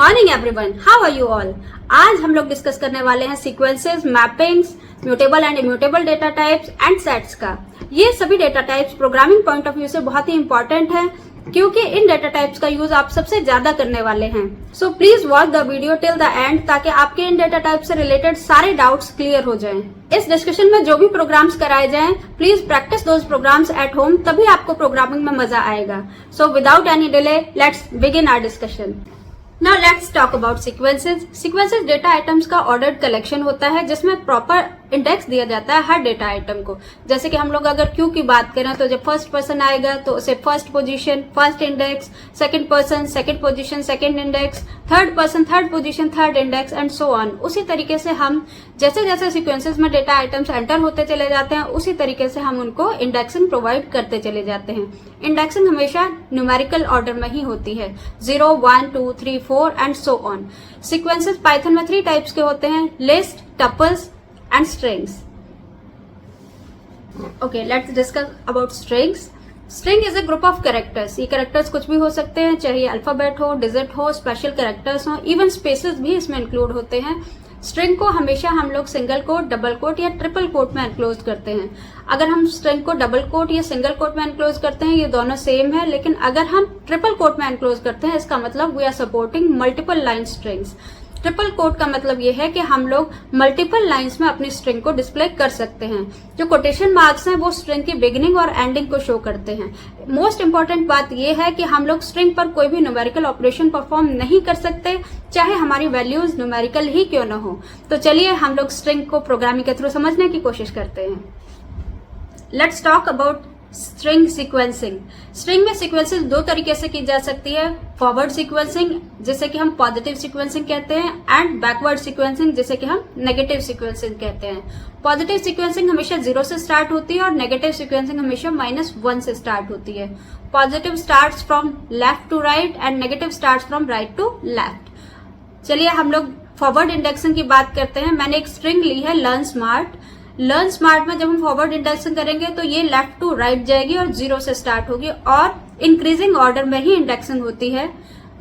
Morning everyone, how are you all. आज हम लोग डिस्कस करने वाले हैं sequences, mappings, mutable and immutable data types and sets का। ये सभी data types programming point of view से बहुत ही इंपॉर्टेंट है क्योंकि इन डेटा टाइप्स का यूज आप सबसे ज्यादा करने वाले हैं। So please watch the video till the end ताकि आपके इन डेटा टाइप से रिलेटेड सारे डाउट्स क्लियर हो जाएं। इस डिस्कशन में जो भी प्रोग्राम्स कराए जाएं, please practice those programs at home, तभी आपको प्रोग्रामिंग में मजा आएगा। So without any delay let's begin our discussion. Now let's talk about sequences. Sequences data items का ऑर्डर्ड कलेक्शन होता है जिसमें प्रॉपर इंडेक्स दिया जाता है हर डेटा आइटम को। जैसे कि हम लोग अगर क्यू की बात करें तो जब फर्स्ट पर्सन आएगा तो उसे first position, first index, second person, second position, second index, third person, third position, third index and so on. उसी तरीके से हम जैसे जैसे सीक्वेंसेस में डेटा आइटम्स एंटर होते चले जाते हैं उसी तरीके से हम उनको इंडेक्सिंग प्रोवाइड करते चले जाते हैं। इंडेक्सिंग हमेशा न्यूमेरिकल ऑर्डर में ही होती है, 0, 1, 2, 3, 4 and so on. Sequences Python में 3 टाइप्स के होते हैं, list, tuples and strings. Okay, let's discuss about strings. String is a group of characters. ये कैरेक्टर्स कुछ भी हो सकते हैं, चाहे अल्फाबेट हो, डिजिट हो, स्पेशल कैरेक्टर्स हो, इवन स्पेसेस भी इसमें इंक्लूड होते हैं। स्ट्रिंग को हमेशा हम लोग सिंगल कोट, डबल कोट या ट्रिपल कोट में एनक्लोज करते हैं। अगर हम स्ट्रिंग को डबल कोट या सिंगल कोट में एनक्लोज करते हैं ये दोनों सेम है, लेकिन अगर हम ट्रिपल कोट में एनक्लोज करते हैं इसका मतलब we are supporting multiple line strings. Triple quote का मतलब ये है कि हम लोग मल्टीपल लाइंस में अपनी स्ट्रिंग को डिस्प्ले कर सकते हैं। जो कोटेशन मार्क्स हैं वो स्ट्रिंग की बिगिनिंग और एंडिंग को शो करते हैं। मोस्ट इंपॉर्टेंट बात ये है कि हम लोग स्ट्रिंग पर कोई भी न्यूमेरिकल ऑपरेशन परफॉर्म नहीं कर सकते, चाहे हमारी वैल्यूज न्यूमेरिकल ही क्यों न हो। तो चलिए हम लोग स्ट्रिंग को प्रोग्रामिंग के थ्रू समझने की कोशिश करते हैं। Let's talk about string sequencing. String में सीक्वेंसिंग 2 तरीके से की जा सकती है, फॉरवर्ड सीक्वेंसिंग जिसे कि हम पॉजिटिव सीक्वेंसिंग कहते हैं एंड बैकवर्ड सीक्वेंसिंग जिसे कि हम नेगेटिव सीक्वेंसिंग कहते हैं। पॉजिटिव सीक्वेंसिंग हमेशा 0 से स्टार्ट होती है और नेगेटिव सीक्वेंसिंग हमेशा -1 से स्टार्ट होती है। Positive starts from left to right and negative starts from right to left. चलिए हम लोग फॉरवर्ड इंडेक्सिंग की बात करते हैं। मैंने एक स्ट्रिंग ली है लर्न स्मार्ट। लर्न स्मार्ट में जब हम फॉरवर्ड इंडेक्सिंग करेंगे तो ये लेफ्ट टू राइट जाएगी और 0 से स्टार्ट होगी और इंक्रीजिंग ऑर्डर में ही इंडेक्सिंग होती है,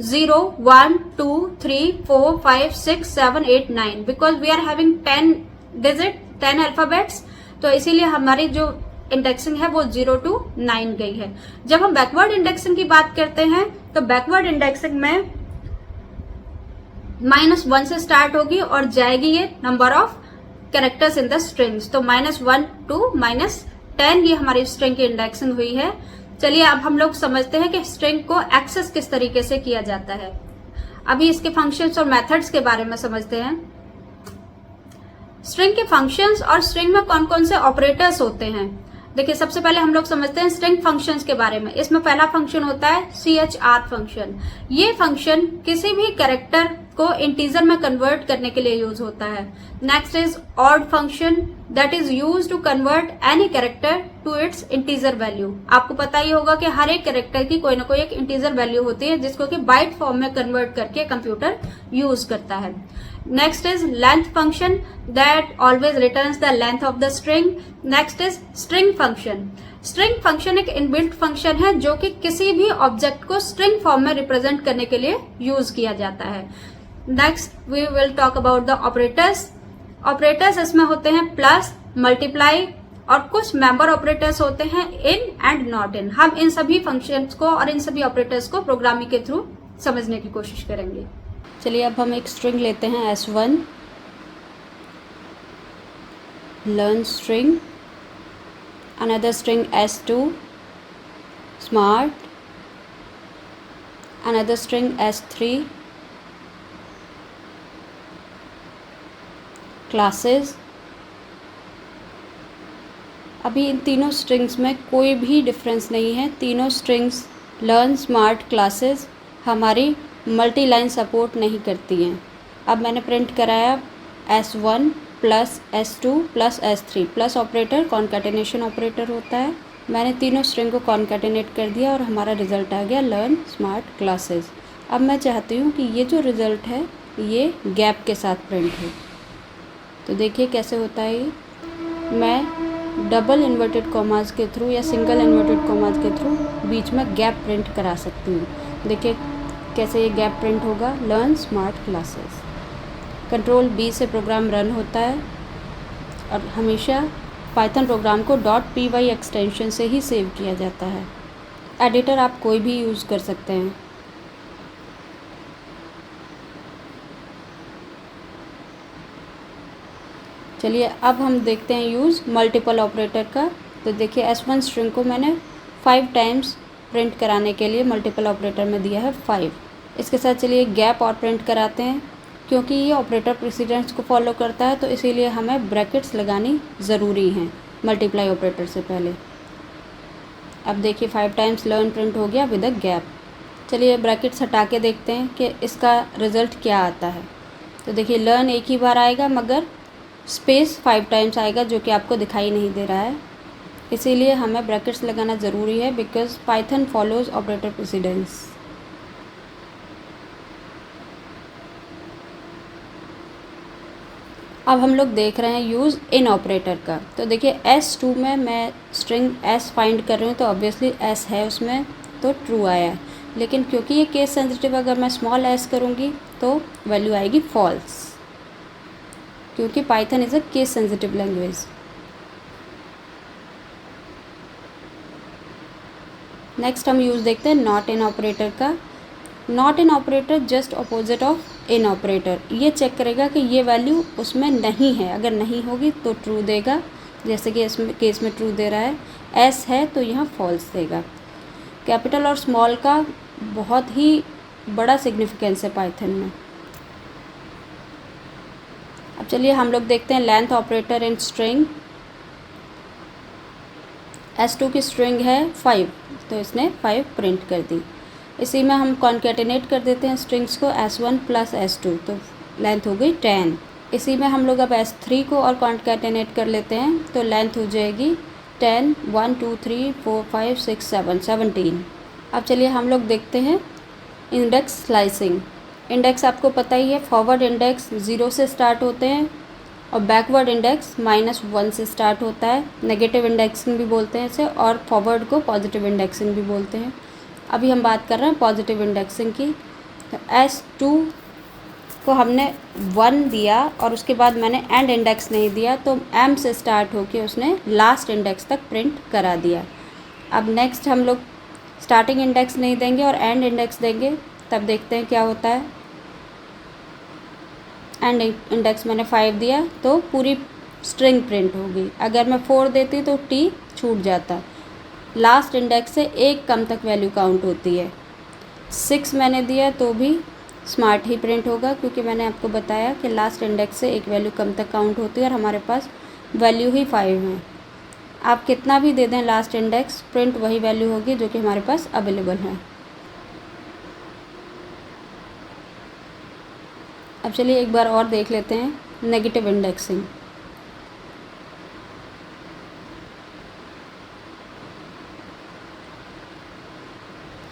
0, 1, 2, 3, 4, 5, 6, 7, 8, 9 because we are having 10 digit, 10 alphabets, तो इसीलिए हमारी जो इंडेक्सिंग है वो 0 to 9 गई है। जब हम बैकवर्ड इंडेक्सिंग की बात करते हैं तो बैकवर्ड इंडेक्सिंग में -1 से स्टार्ट होगी और जाएगी ये number of characters in the strings, तो -1 to -10 ये हमारी स्ट्रिंग की इंडेक्सिंग हुई है। चलिए अब हम लोग समझते हैं कि स्ट्रिंग को एक्सेस किस तरीके से किया जाता है। अभी इसके फंक्शंस और मेथड्स के बारे में समझते हैं। स्ट्रिंग के फंक्शंस और स्ट्रिंग में कौन कौन से ऑपरेटर्स होते हैं। देखिए सबसे पहले हम लोग समझते हैं स्ट्रिंग फंक्शंस के बारे में। इसमें पहला फंक्शन होता है CHR फंक्शन। ये फंक्शन किसी भी कैरेक्टर को इंटीजर में कन्वर्ट करने के लिए यूज होता है। Next is ord function that is use to convert any character to its integer value. आपको पता ही होगा कि हर एक कैरेक्टर की कोई ना कोई एक इंटीजर वैल्यू होती है जिसको कि बाइट फॉर्म में कन्वर्ट करके कंप्यूटर यूज करता है। Next is length function that always returns the length of the string. Next is string function. String function एक इनबिल्ट फंक्शन है जो कि किसी भी ऑब्जेक्ट को स्ट्रिंग फॉर्म में रिप्रेजेंट करने के लिए यूज किया जाता है। Next we will talk about the operators. Operators इसमें होते हैं प्लस, मल्टीप्लाई और कुछ मेंबर ऑपरेटर्स होते हैं इन एंड नॉट इन। हम इन सभी फंक्शंस को और इन सभी ऑपरेटर्स को प्रोग्रामिंग के थ्रू समझने की कोशिश करेंगे। चलिए अब हम एक स्ट्रिंग लेते हैं S1, learn string, another string S2, smart, another string S3, classes. अभी इन तीनों स्ट्रिंग्स में कोई भी डिफरेंस नहीं है। तीनों स्ट्रिंग्स लर्न, स्मार्ट, क्लासेस हमारी मल्टी लाइन सपोर्ट नहीं करती हैं। अब मैंने प्रिंट कराया S1 plus S2 plus S3। Plus operator concatenation operator होता है। मैंने तीनों स्ट्रिंग को कॉन्कैटिनेट कर दिया और हमारा रिजल्ट आ गया लर्न, स्मार्ट, क्लासेस। अब मैं चाहती हूँ कि ये जो रिजल्ट है ये गैप के साथ प्रिंट हो। तो देखिए कैसे होता है ये। मैं डबल इन्वर्टेड कॉमास के थ्रू या सिंगल इन्वर्टेड कॉमास के थ्रू बीच में गैप प्रिंट करा सकती हूँ। देखिए कैसे ये गैप प्रिंट होगा, learn smart classes. Control B से प्रोग्राम रन होता है और हमेशा पाइथन प्रोग्राम को .py एक्सटेंशन से ही सेव किया जाता है। एडिटर आप कोई भी यूज़ कर सकते हैं। चलिए अब हम देखते हैं यूज़ मल्टीपल ऑपरेटर का। तो देखिए S1 स्ट्रिंग को मैंने 5 टाइम्स प्रिंट कराने के लिए मल्टीपल ऑपरेटर में दिया है 5। इसके साथ चलिए गैप और प्रिंट कराते हैं। क्योंकि ये ऑपरेटर प्रेसिडेंस को फॉलो करता है तो इसीलिए हमें ब्रैकेट्स लगानी ज़रूरी हैं मल्टीप्लाई ऑपरेटर से पहले। अब देखिए 5 टाइम्स लर्न प्रिंट हो गया विद अ गैप। चलिए ब्रैकेट्स हटा के देखते हैं कि इसका रिज़ल्ट क्या आता है। तो देखिए लर्न एक ही बार आएगा मगर स्पेस 5 टाइम्स आएगा, जो कि आपको दिखाई नहीं दे रहा है। इसीलिए हमें ब्रैकेट्स लगाना ज़रूरी है because Python follows operator precedence. अब हम लोग देख रहे हैं यूज़ इन ऑपरेटर का। तो देखिए S2 में मैं स्ट्रिंग S फाइंड कर रही हूँ तो ऑब्वियसली S है उसमें, तो ट्रू आया है। लेकिन क्योंकि ये केस सेंसिटिव, अगर मैं स्मॉल s करूँगी तो वैल्यू आएगी फॉल्स, क्योंकि Python is a case sensitive language. Next हम यूज़ देखते हैं नॉट इन ऑपरेटर का। Not in operator just opposite of in operator. ये चेक करेगा कि ये वैल्यू उसमें नहीं है, अगर नहीं होगी तो ट्रू देगा, जैसे कि इसमें केस में ट्रू दे रहा है। एस है तो यहाँ फॉल्स देगा। कैपिटल और स्मॉल का बहुत ही बड़ा सिग्निफिकेंस है पाइथन में। अब चलिए हम लोग देखते हैं length operator in string. S2 की स्ट्रिंग है 5, तो इसने 5 प्रिंट कर दी। इसी में हम कॉन्केटिनेट कर देते हैं स्ट्रिंग्स को S1 प्लस S2, तो लेंथ हो गई 10। इसी में हम लोग अब S3 को और कॉन्केटिनेट कर लेते हैं तो लेंथ हो जाएगी 10, 1 2 3 4 5 6 7 17। अब चलिए हम लोग देखते हैं इंडेक्स स्लाइसिंग। इंडेक्स आपको पता ही है, फॉरवर्ड इंडेक्स 0 से स्टार्ट होते हैं और बैकवर्ड इंडेक्स -1 से स्टार्ट होता है। नेगेटिव इंडेक्सिंग भी बोलते हैं इसे, और फॉरवर्ड को पॉजिटिव इंडेक्सिंग भी बोलते हैं। अभी हम बात कर रहे हैं पॉजिटिव इंडेक्सिंग की। तो S2 को हमने 1 दिया और उसके बाद मैंने एंड इंडेक्स नहीं दिया, तो M से स्टार्ट होके उसने लास्ट इंडेक्स तक प्रिंट करा दिया। अब नेक्स्ट हम लोग स्टार्टिंग इंडेक्स नहीं देंगे और एंड इंडेक्स देंगे, तब देखते हैं क्या होता है। एंड इंडेक्स मैंने 5 दिया तो पूरी स्ट्रिंग प्रिंट होगी। अगर मैं 4 देती तो T छूट जाता। लास्ट इंडेक्स से एक कम तक वैल्यू काउंट होती है। 6 मैंने दिया तो भी स्मार्ट ही प्रिंट होगा, क्योंकि मैंने आपको बताया कि लास्ट इंडेक्स से एक वैल्यू कम तक काउंट होती है और हमारे पास वैल्यू ही 5 है। आप कितना भी दे दें लास्ट इंडेक्स, प्रिंट वही वैल्यू होगी जो कि हमारे पास अवेलेबल है। अब चलिए एक बार और देख लेते हैं नेगेटिव इंडेक्सिंग।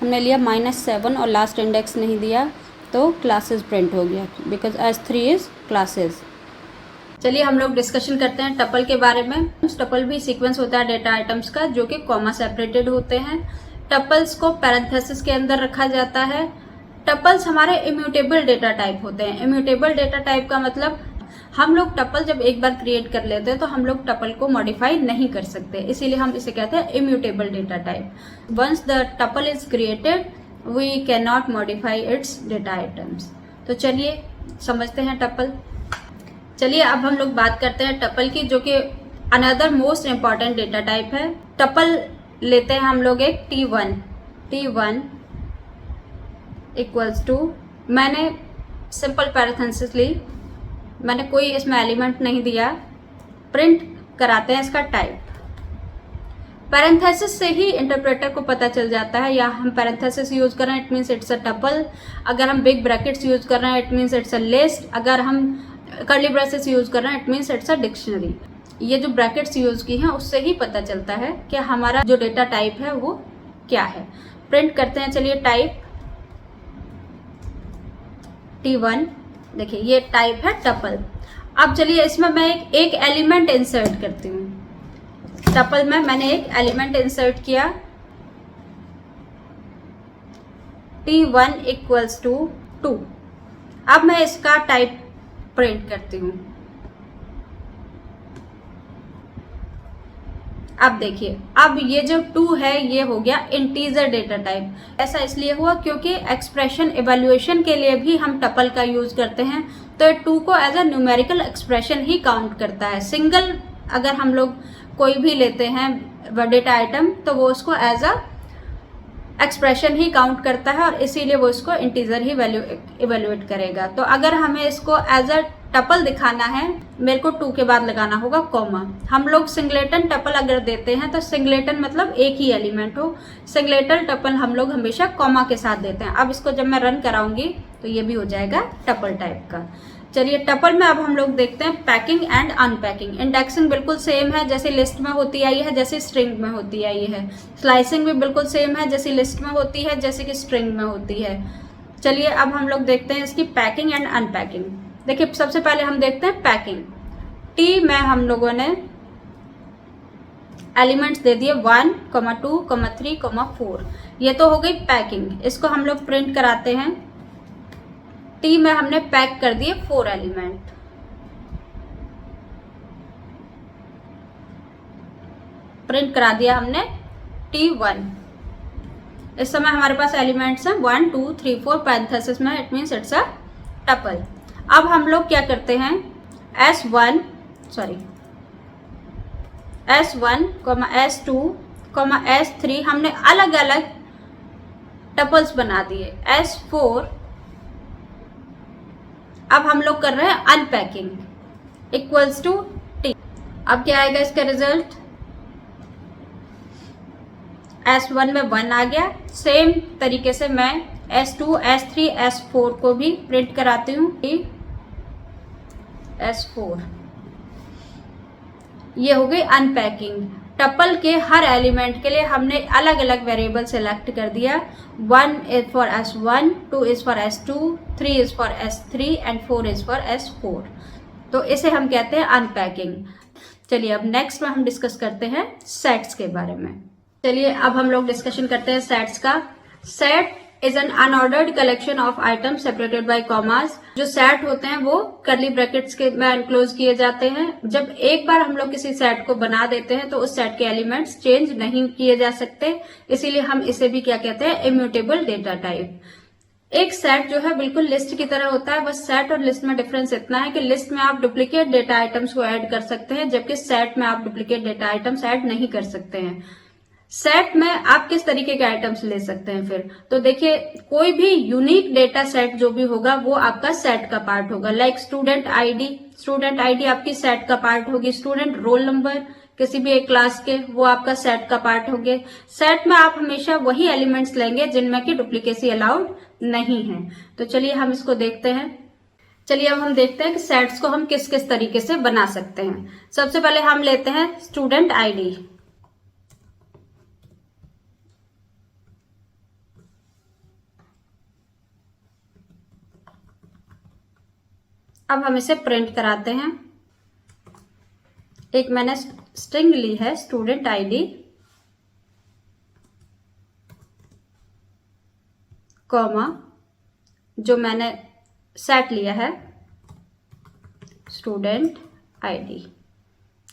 हमने लिया -7 और लास्ट इंडेक्स नहीं दिया तो क्लासेस प्रिंट हो गया, बिकॉज S3 इज क्लासेस। चलिए हम लोग डिस्कशन करते हैं टपल के बारे में। टपल भी सीक्वेंस होता है डेटा आइटम्स का, जो कि कॉमा सेपरेटेड होते हैं। टपल्स को पैरेंथेसिस के अंदर रखा जाता है। टपल्स हमारे इम्यूटेबल डेटा टाइप होते हैं। इम्यूटेबल डेटा टाइप का मतलब हम लोग टपल जब एक बार क्रिएट कर लेते हैं तो हम लोग टपल को मॉडिफाई नहीं कर सकते, इसीलिए हम इसे कहते हैं immutable data type. Once the tuple is created we can not modify its data items. तो चलिए समझते हैं टपल। चलिए अब हम लोग बात करते हैं टपल की, जो कि another most important data type है। टपल लेते हैं हम लोग एक T1 इक्वल्स टू, मैंने सिंपल पैरेंथेसिस ली, मैंने कोई इसमें एलिमेंट नहीं दिया। प्रिंट कराते हैं इसका टाइप। पैरेंथेसिस से ही इंटरप्रेटर को पता चल जाता है, या हम पैरेंथेसिस यूज कर रहे हैं it means it's a tuple. अगर हम बिग ब्रैकेट्स यूज कर रहे हैं it means it's a list. अगर हम कर्ली ब्रेसेस यूज कर रहे हैं it means it's a dictionary. ये जो ब्रैकेट्स यूज की हैं उससे ही पता चलता है कि हमारा जो डेटा टाइप है वो क्या है। प्रिंट करते हैं चलिए टाइप T1। देखिए ये टाइप है टपल। अब चलिए इसमें मैं एक एलिमेंट इंसर्ट करती हूँ। टपल में मैंने एक एलिमेंट इंसर्ट किया। T1 equals to 2। अब मैं इसका टाइप प्रिंट करती हूँ। अब देखिए, अब ये जो 2 है ये हो गया इंटीजर डेटा टाइप। ऐसा इसलिए हुआ क्योंकि एक्सप्रेशन इवैल्यूएशन के लिए भी हम टपल का यूज करते हैं, तो 2 को एज अ न्यूमेरिकल एक्सप्रेशन ही काउंट करता है। सिंगल अगर हम लोग कोई भी लेते हैं डेटा आइटम तो वो उसको एज अ एक्सप्रेशन ही काउंट करता है और इसीलिए वो इसको इंटीजर ही वैल्यू इवेल्युएट करेगा। तो अगर हमें इसको एज अ टपल दिखाना है, मेरे को 2 के बाद लगाना होगा कॉमा। हम लोग सिंगलेटन टपल अगर देते हैं तो सिंगलेटन मतलब एक ही एलिमेंट हो, सिंगलेटन टपल हम लोग हमेशा कॉमा के साथ देते हैं। अब इसको जब मैं रन कराऊंगी तो ये भी हो जाएगा टपल टाइप का। चलिए, टपल में अब हम लोग देखते हैं पैकिंग एंड अनपैकिंग। इंडेक्सिंग बिल्कुल सेम है जैसे लिस्ट में होती आई है, जैसे स्ट्रिंग में होती आई है। स्लाइसिंग भी बिल्कुल सेम है जैसे लिस्ट में होती है, जैसे कि स्ट्रिंग में होती है। चलिए, अब हम लोग देखते हैं इसकी पैकिंग एंड अनपैकिंग। देखिए, सबसे पहले हम देखते हैं पैकिंग। टी में हम लोगों ने एलिमेंट्स दे दिए 1, 2, 3, 4। ये तो हो गई पैकिंग। इसको हम लोग प्रिंट कराते हैं। टी में हमने पैक कर दिए 4 एलिमेंट। प्रिंट करा दिया हमने T1। इस समय हमारे पास एलिमेंट्स हैं 1, 2, 3, 4 पैरेंथेसिस में, it means it's a tuple. अब हम लोग क्या करते हैं, S1, S2, S3 हमने अलग अलग टपल्स बना दिए। S4 अब हम लोग कर रहे हैं अनपैकिंग इक्वल्स टू T। अब क्या आएगा इसका रिजल्ट, S1 में 1 आ गया। सेम तरीके से मैं S2, S3, S4 को भी प्रिंट कराती हूँ। S4 ये हो गई अनपैकिंग। टपल के हर एलिमेंट के लिए हमने अलग अलग वेरिएबल सेलेक्ट कर दिया। 1 is for S1, 2 is for S2, 3 is for S3 and 4 is for S4। तो इसे हम कहते हैं अनपैकिंग। चलिए, अब नेक्स्ट में हम डिस्कस करते हैं सेट्स के बारे में। चलिए, अब हम लोग डिस्कशन करते हैं सेट्स का। Set is an unordered collection of items separated by commas. जो सेट होते हैं वो कर्ली ब्रैकेट्स के में एनक्लोज किए जाते हैं। जब एक बार हम लोग किसी सेट को बना देते हैं तो उस सेट के एलिमेंट्स चेंज नहीं किए जा सकते, इसीलिए हम इसे भी क्या कहते हैं, इम्यूटेबल डेटा टाइप। एक सेट जो है बिल्कुल लिस्ट की तरह होता है, बस सेट और लिस्ट में डिफरेंस इतना है कि लिस्ट में आप डुप्लीकेट डेटा आइटम्स को ऐड कर सकते हैं, जबकि सेट में आप डुप्लीकेट डेटा आइटम्स ऐड नहीं कर सकते हैं। सेट में आप किस तरीके के आइटम्स ले सकते हैं फिर, तो देखिए, कोई भी यूनिक डेटा सेट जो भी होगा वो आपका सेट का पार्ट होगा। लाइक स्टूडेंट आईडी आपकी सेट का पार्ट होगी। स्टूडेंट रोल नंबर किसी भी एक क्लास के, वो आपका सेट का पार्ट होंगे। सेट में आप हमेशा वही एलिमेंट्स लेंगे जिनमें की डुप्लीकेसी अलाउड नहीं है। तो चलिए हम इसको देखते हैं। चलिए, अब हम देखते हैं कि सेट्स को हम किस किस तरीके से बना सकते हैं। सबसे पहले हम लेते हैं स्टूडेंट आईडी। अब हम इसे प्रिंट कराते हैं। एक मैंने स्ट्रिंग ली है स्टूडेंट आईडी, कॉमा जो मैंने सेट लिया है स्टूडेंट आईडी।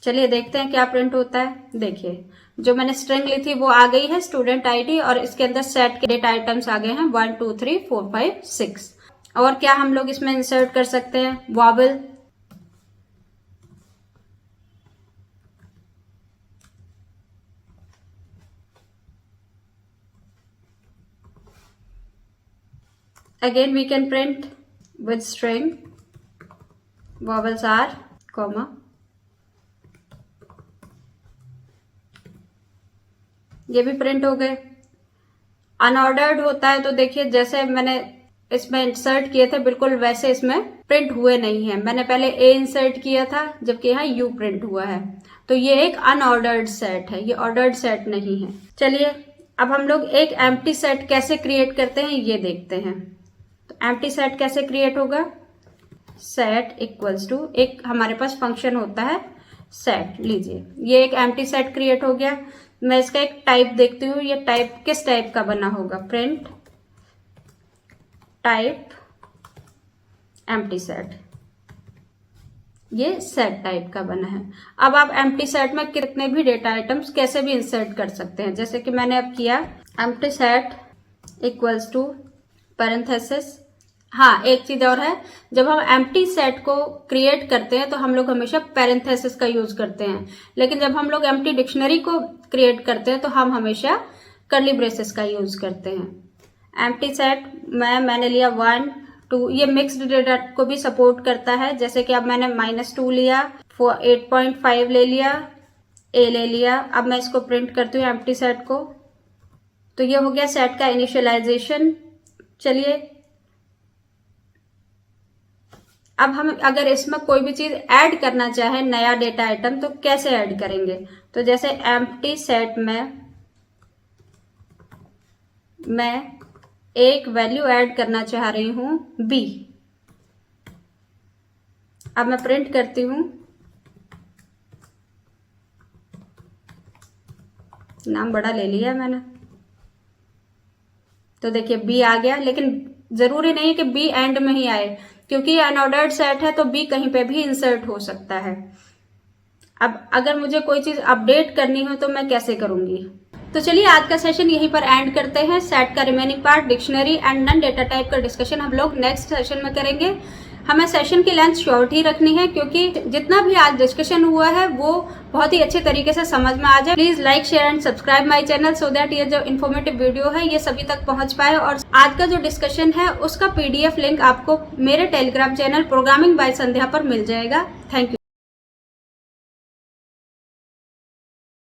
चलिए देखते हैं क्या प्रिंट होता है। देखिए, जो मैंने स्ट्रिंग ली थी वो आ गई है स्टूडेंट आईडी और इसके अंदर सेट के डेटा आइटम्स आ गए हैं 1, 2, 3, 4, 5, 6। और क्या हम लोग इसमें इंसर्ट कर सकते हैं, vowel. Again we can print with string vowels are comma। ये भी प्रिंट हो गए। अनऑर्डर्ड होता है तो देखिए, जैसे मैंने इसमें इंसर्ट किए थे बिल्कुल वैसे इसमें प्रिंट हुए नहीं है। मैंने पहले ए इंसर्ट किया था जबकि यहाँ यू प्रिंट हुआ है, तो ये एक अनऑर्डर्ड सेट है, ये ऑर्डर्ड सेट नहीं है। चलिए, अब हम लोग एक एम्प्टी सेट कैसे क्रिएट करते हैं ये देखते हैं। तो एम्प्टी सेट कैसे क्रिएट होगा, सेट इक्वल्स टू, एक हमारे पास फंक्शन होता है सेट। लीजिए, ये एक एम्प्टी सेट क्रिएट हो गया। मैं इसका एक टाइप देखती हूँ, ये टाइप किस टाइप का बना होगा, प्रिंट टाइप एम्प्टी सेट, ये सेट टाइप का बना है। अब आप एम्प्टी सेट में कितने भी डेटा आइटम्स कैसे भी इंसर्ट कर सकते हैं। जैसे कि मैंने अब किया empty set equals to parenthesis. हाँ, एक चीज और है, जब हम एम्प्टी सेट को क्रिएट करते हैं तो हम लोग हमेशा पैरेंथेसिस का यूज करते हैं, लेकिन जब हम लोग एम्प्टी डिक्शनरी को क्रिएट करते हैं तो हम हमेशा कर्ली ब्रेसेस का यूज करते हैं। एम्प्टी सेट में मैंने लिया 1 2, ये मिक्स्ड डेटा को भी सपोर्ट करता है। जैसे कि अब मैंने -2 लिया, 8.5 ले लिया, ए ले लिया। अब मैं इसको प्रिंट करती हूँ एम्प्टी सेट को, तो ये हो गया सेट का इनिशियलाइजेशन। चलिए अब हम अगर इसमें कोई भी चीज ऐड करना चाहे, नया डेटा आइटम, तो कैसे ऐड करेंगे। तो जैसे एम्प्टी सेट में मैं एक वैल्यू ऐड करना चाह रही हूं बी। अब मैं प्रिंट करती हूं, नाम बड़ा ले लिया मैंने, तो देखिए बी आ गया। लेकिन जरूरी नहीं है कि बी एंड में ही आए, क्योंकि ये अनऑर्डर्ड सेट है तो बी कहीं पे भी इंसर्ट हो सकता है। अब अगर मुझे कोई चीज अपडेट करनी हो तो मैं कैसे करूंगी। तो चलिए आज का सेशन यहीं पर एंड करते हैं। सेट का remaining part, dictionary and none data type का डिस्कशन हम लोग नेक्स्ट सेशन में करेंगे। हमें सेशन की लेंथ शॉर्ट ही रखनी है, क्योंकि जितना भी आज डिस्कशन हुआ है वो बहुत ही अच्छे तरीके से समझ में आ जाए। Please like, share and subscribe my channel so that ये जो इन्फॉर्मेटिव वीडियो है ये सभी तक पहुंच पाए। और आज का जो डिस्कशन है उसका PDF लिंक आपको मेरे टेलीग्राम चैनल प्रोग्रामिंग बाय संध्या पर मिल जाएगा। Thank you.